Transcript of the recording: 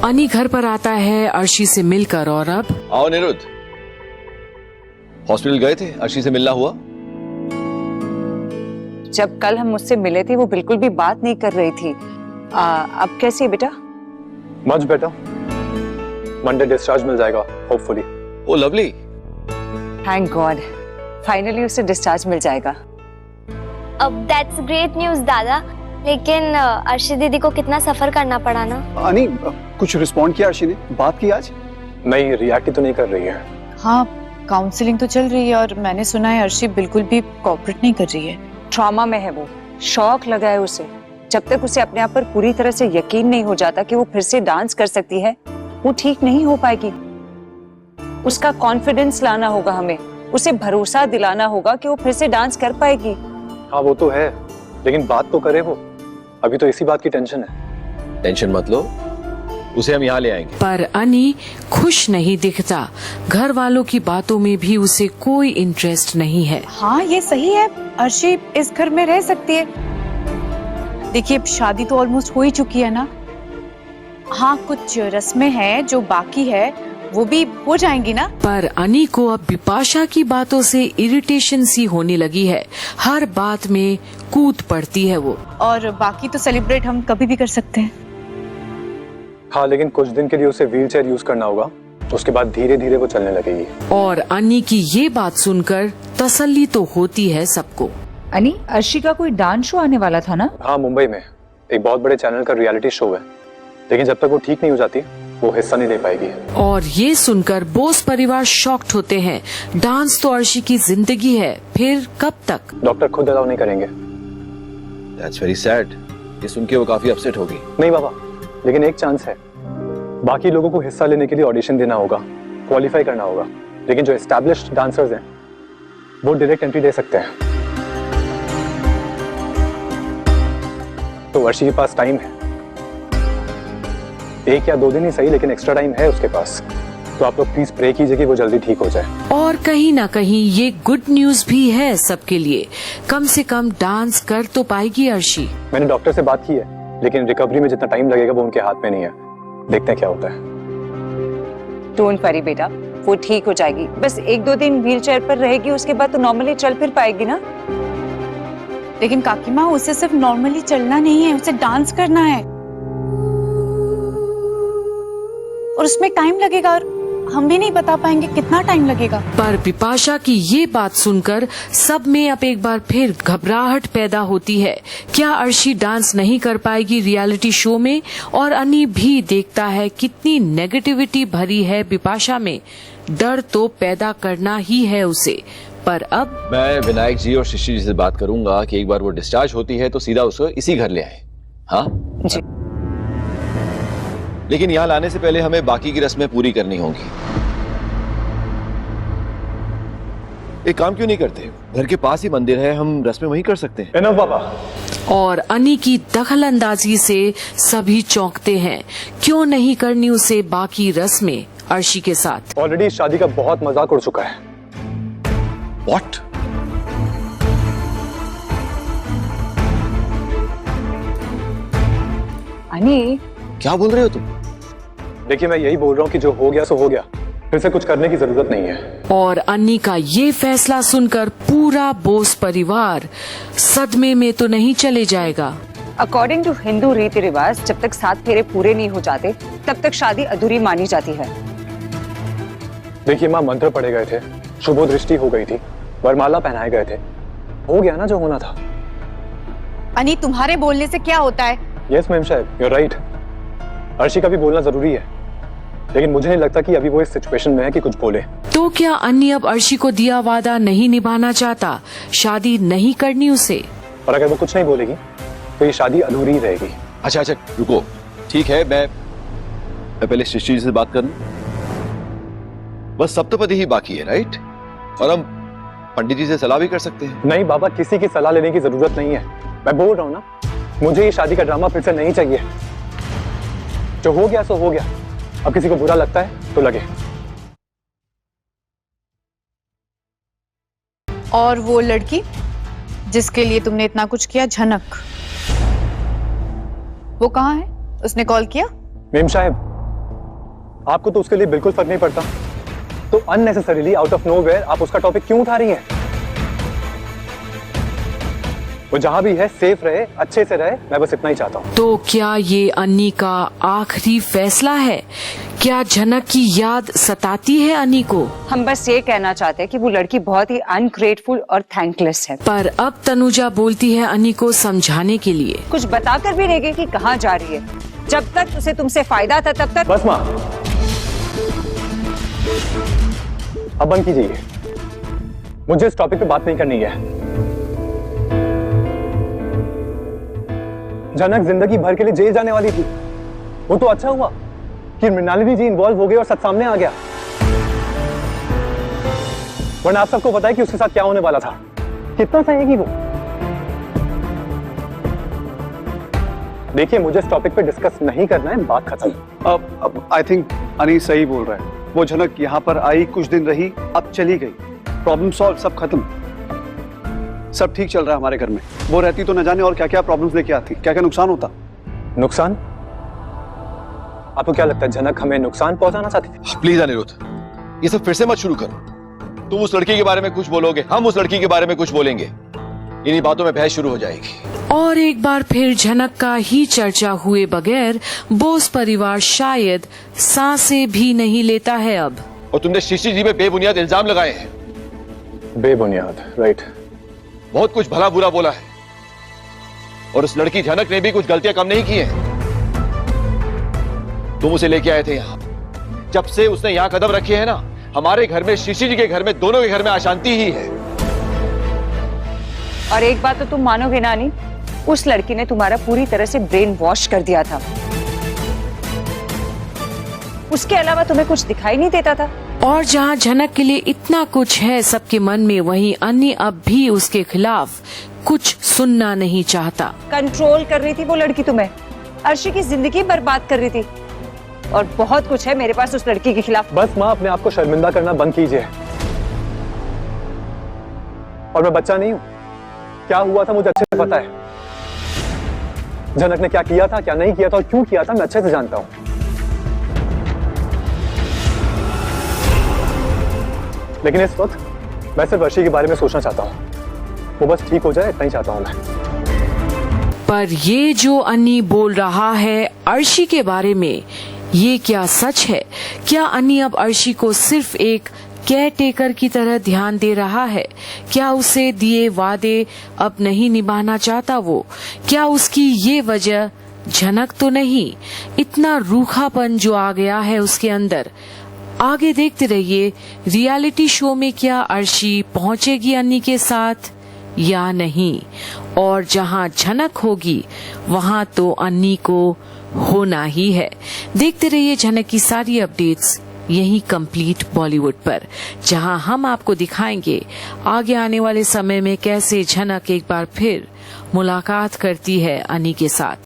अनी घर पर आता है अर्शी से मिलकर और अब आओ निरुद्ध, हॉस्पिटल गए थे, अर्शी से मिलना हुआ? जब कल हम मुझसे मिले थे वो बिल्कुल भी बात नहीं कर रही थी। अब कैसी है बेटा? मच बेटर, मंडे डिस्चार्ज मिल जाएगा hopefully. Oh lovely, thank God, finally उसे डिस्चार्ज मिल जाएगा। अब दैट्स ग्रेट न्यूज़ दादा, लेकिन अर्शी दीदी को कितना सफर करना पड़ा ना। अनी, कुछ रिस्पॉन्ड किया अर्शी ने? बात की आज? नहीं, रिएक्ट तो नहीं कर रही है। हाँ, काउंसलिंग तो चल रही है और मैंने सुना है अर्शी बिल्कुल भी कोऑपरेट नहीं कर रही है। ट्रॉमा में है वो, शॉक लगा है उसे। जब तक उसे अपने आप पर पूरी तरह से यकीन नहीं हो जाता कि वो फिर से डांस कर सकती है, वो ठीक नहीं हो पाएगी। उसका कॉन्फिडेंस लाना होगा हमें, उसे भरोसा दिलाना होगा कि वो फिर से डांस कर पाएगी। हाँ वो तो है, लेकिन बात तो करे वो। अभी तो इसी बात की टेंशन है। टेंशन मत लो, उसे हम यहाँ ले आएंगे। पर अनी खुश नहीं दिखता। घर वालों की बातों में भी उसे कोई इंटरेस्ट नहीं है। हाँ ये सही है, अर्शी इस घर में रह सकती है। देखिए शादी तो ऑलमोस्ट हो ही चुकी है ना। हाँ कुछ रस्में हैं जो बाकी है वो भी हो जाएंगी ना। पर अनी को अब बिपाशा की बातों से इरिटेशन सी होने लगी है। हर बात में कूद पड़ती है वो। और बाकी तो सेलिब्रेट हम कभी भी कर सकते हैं। हाँ लेकिन कुछ दिन के लिए उसे व्हील चेयर यूज करना होगा, उसके बाद धीरे धीरे वो चलने लगेगी। और अनी की ये बात सुनकर तसल्ली तो होती है सबको। अनी, अर्शी का कोई डांस शो आने वाला था ना? हाँ मुंबई में एक बहुत बड़े चैनल का रियलिटी शो है, लेकिन जब तक वो ठीक नहीं हो जाती वो हिस्सा नहीं ले पाएगी। और ये सुनकर बोस परिवार शॉक्ड होते हैं। डांस तो अर्शी की जिंदगी है, फिर कब तक? डॉक्टर खुद अलाउ नहीं करेंगे। That's very sad. ये सुन के वो काफी अपसेट होगी। नहीं बाबा, लेकिन एक चांस है। बाकी लोगों को हिस्सा लेने के लिए ऑडिशन देना होगा, क्वालिफाई करना होगा, लेकिन जो एस्टैब्लिश्ड डांसर्स हैं वो डायरेक्ट एंट्री दे सकते हैं। तो अर्शी के पास टाइम है, 1 या 2 दिन ही सही, लेकिन एक्स्ट्रा टाइम है उसके पास। तो आप लोग प्लीज प्रे कीजिए कि वो जल्दी ठीक हो जाए। और कहीं ना कहीं ये गुड न्यूज भी है सबके लिए। कम से कम डांस कर तो पाएगी अर्शी। मैंने डॉक्टर से बात की है, लेकिन रिकवरी में जितना टाइम लगेगा वो उनके हाथ में नहीं है। देखते हैं क्या होता है। डोंट वरी बेटा, वो ठीक हो जाएगी। बस 1-2 दिन व्हील चेयर पर रहेगी, उसके बाद तो नॉर्मली चल फिर पाएगी ना। लेकिन काकी माँ, उसे सिर्फ नॉर्मली चलना नहीं है, उसे डांस करना है और उसमें टाइम लगेगा और हम भी नहीं बता पाएंगे कितना टाइम लगेगा। पर बिपाशा की ये बात सुनकर सब में अब एक बार फिर घबराहट पैदा होती है। क्या अर्शी डांस नहीं कर पाएगी रियलिटी शो में? और अनी भी देखता है कितनी नेगेटिविटी भरी है बिपाशा में। डर तो पैदा करना ही है उसे। पर अब मैं विनायक जी और शिशी जी से बात करूंगा कि एक बार वो डिस्चार्ज होती है तो सीधा उसको इसी घर ले आए। हाँ जी। लेकिन यहाँ लाने से पहले हमें बाकी की रस्में पूरी करनी होंगी। एक काम क्यों नहीं करते, घर के पास ही मंदिर है, हम रस्में वहीं कर सकते हैं। एनफ बाबा। और अनी की दखलंदाजी से सभी चौंकते हैं। क्यों नहीं करनी उसे बाकी रस्में अर्शी के साथ? ऑलरेडी शादी का बहुत मजाक उड़ चुका है। What? अनी, क्या बोल रहे हो तुम? देखिए मैं यही बोल रहा हूँ कि जो हो गया सो हो गया, फिर से कुछ करने की जरूरत नहीं है। और अन्नी का ये फैसला सुनकर पूरा बोस परिवार सदमे में तो नहीं चले जाएगा। अकॉर्डिंग टू हिंदू रीति रिवाज, जब तक 7 फेरे पूरे नहीं हो जाते तब तक शादी अधूरी मानी जाती है। देखिए माँ, मंत्र पढ़े गए थे, शुभ दृष्टि हो गई थी, वरमाला पहनाए गए थे, हो गया ना जो होना था। अनी, तुम्हारे बोलने से क्या होता है? यस मैम साहब, यू आर राइट। अर्शी का भी बोलना जरूरी है, लेकिन मुझे नहीं लगता कि अभी वो इस सिचुएशन में है कि कुछ बोले। तो क्या अन्नी अब अर्शी को दिया वादा नहीं निभाना चाहता? शादी नहीं करनी उसे? और अगर वो कुछ नहीं बोलेगी तो ये शादी अधूरी रहेगी। अच्छा रुको, ठीक है, मैं पहले शिशी जी से बात कर लूं। बस सप्तपदी ही बाकी है, राइट? और हम पंडित जी से सलाह भी कर सकते हैं। नहीं बाबा, किसी की सलाह लेने की जरूरत नहीं है। मैं बोल रहा हूँ ना, मुझे ये शादी का ड्रामा फिर से नहीं चाहिए। जो हो गया सो हो गया, अब किसी को बुरा लगता है तो लगे। और वो लड़की जिसके लिए तुमने इतना कुछ किया, झनक, वो कहाँ है? उसने कॉल किया? मेम साहब, आपको तो उसके लिए बिल्कुल फर्क नहीं पड़ता, तो अननेसेसरीली आउट ऑफ नोवेयर आप उसका टॉपिक क्यों उठा रही हैं? वो जहां भी है सेफ रहे, अच्छे से रहे, मैं बस इतना ही चाहता हूँ। तो क्या ये अन्नी का आखिरी फैसला है? क्या झनक की याद सताती है अन्नी को? हम बस ये कहना चाहते हैं कि वो लड़की बहुत ही अनग्रेटफुल और थैंकलेस है। पर अब तनुजा बोलती है अन्नी को समझाने के लिए। कुछ बताकर भी नहीं गई कि कहाँ जा रही है। जब तक उसे तुमसे फायदा था तब तक। बस माँ, अब बंद कीजिए, मुझे इस टॉपिक पे बात नहीं करनी है। जनक जिंदगी भर के लिए जेल जाने वाली थी, वो तो अच्छा हुआ कि मृणालिनी जी इन्वॉल्व हो गई और सच सामने आ गया, वरना आप सबको पता है कि उसके साथ क्या होने वाला था। कितना सहेगी वो? देखिए, मुझे इस टॉपिक पे डिस्कस नहीं करना है, बात खत्म। अब आई थिंक अनी सही बोल रहा है। वो झनक यहाँ पर आई, कुछ दिन रही, अब चली गई, प्रॉब्लम सॉल्व, सब खत्म, सब ठीक चल रहा है हमारे घर में। वो रहती तो न जाने और क्या क्या प्रॉब्लम्स लेके आती, क्या क्या नुकसान होता। नुकसान? आपको क्या लगता है जनक हमें नुकसान पहुंचाना चाहती थी? प्लीज अनिरुद्ध, ये सब फिर से मत शुरू करो। तुम उस लड़की के बारे में कुछ बोलोगे, हम उस लड़की के बारे में कुछ बोलेंगे, इन्हीं बातों में बहस शुरू हो जाएगी। और एक बार फिर झनक का ही चर्चा हुए बगैर बोस परिवार शायद सांसें भी नहीं लेता है अब। और तुमने शिशी जी पे बेबुनियाद इल्जाम लगाए हैं। बेबुनियाद, राइट। बहुत कुछ भला बुरा बोला है, और उस लड़की झनक ने भी कुछ गलतियां कम नहीं की हैं। तुम उसे लेके आए थे यहाँ, जब से उसने यहाँ कदम रखे हैं ना, हमारे घर में, शिशी जी के घर में, दोनों के घर में अशांति ही है। और एक बात तो तुम मानोगे नानी, उस लड़की ने तुम्हारा पूरी तरह से ब्रेन वॉश कर दिया था। उसके अलावा तुम्हें कुछ दिखाई नहीं देता था। और जहाँ झनक के लिए इतना कुछ है सबके मन में, वहीं अन्नी अब भी उसके खिलाफ कुछ सुनना नहीं चाहता। कंट्रोल कर रही थी वो लड़की तुम्हें, अर्शी की जिंदगी बर्बाद कर रही थी, और बहुत कुछ है मेरे पास उस लड़की के खिलाफ। बस माँ, अपने आप को शर्मिंदा करना बंद कीजिए। और मैं बच्चा नहीं हूँ, क्या हुआ था मुझे अच्छे से पता है। जनक ने क्या किया था, क्या नहीं किया था और क्यों किया था, मैं अच्छे से जानता हूँ। लेकिन इस वक्त मैं सिर्फ अर्शी के बारे में सोचना चाहता हूँ, वो बस ठीक हो जाए, इतना ही चाहता हूँ मैं। पर ये जो अन्नी बोल रहा है अर्शी के बारे में, ये क्या सच है? क्या अन्नी अब अर्शी को सिर्फ एक केयर टेकर की तरह ध्यान दे रहा है? क्या उसे दिए वादे अब नहीं निभाना चाहता वो? क्या उसकी ये वजह झनक तो नहीं, इतना रूखापन जो आ गया है उसके अंदर? आगे देखते रहिए रियलिटी शो में क्या अर्शी पहुंचेगी अन्नी के साथ या नहीं, और जहां झनक होगी वहां तो अन्नी को होना ही है। देखते रहिए झनक की सारी अपडेट्स यही कंप्लीट बॉलीवुड पर, जहां हम आपको दिखाएंगे आगे आने वाले समय में कैसे झनक एक बार फिर मुलाकात करती है अन्नी के साथ।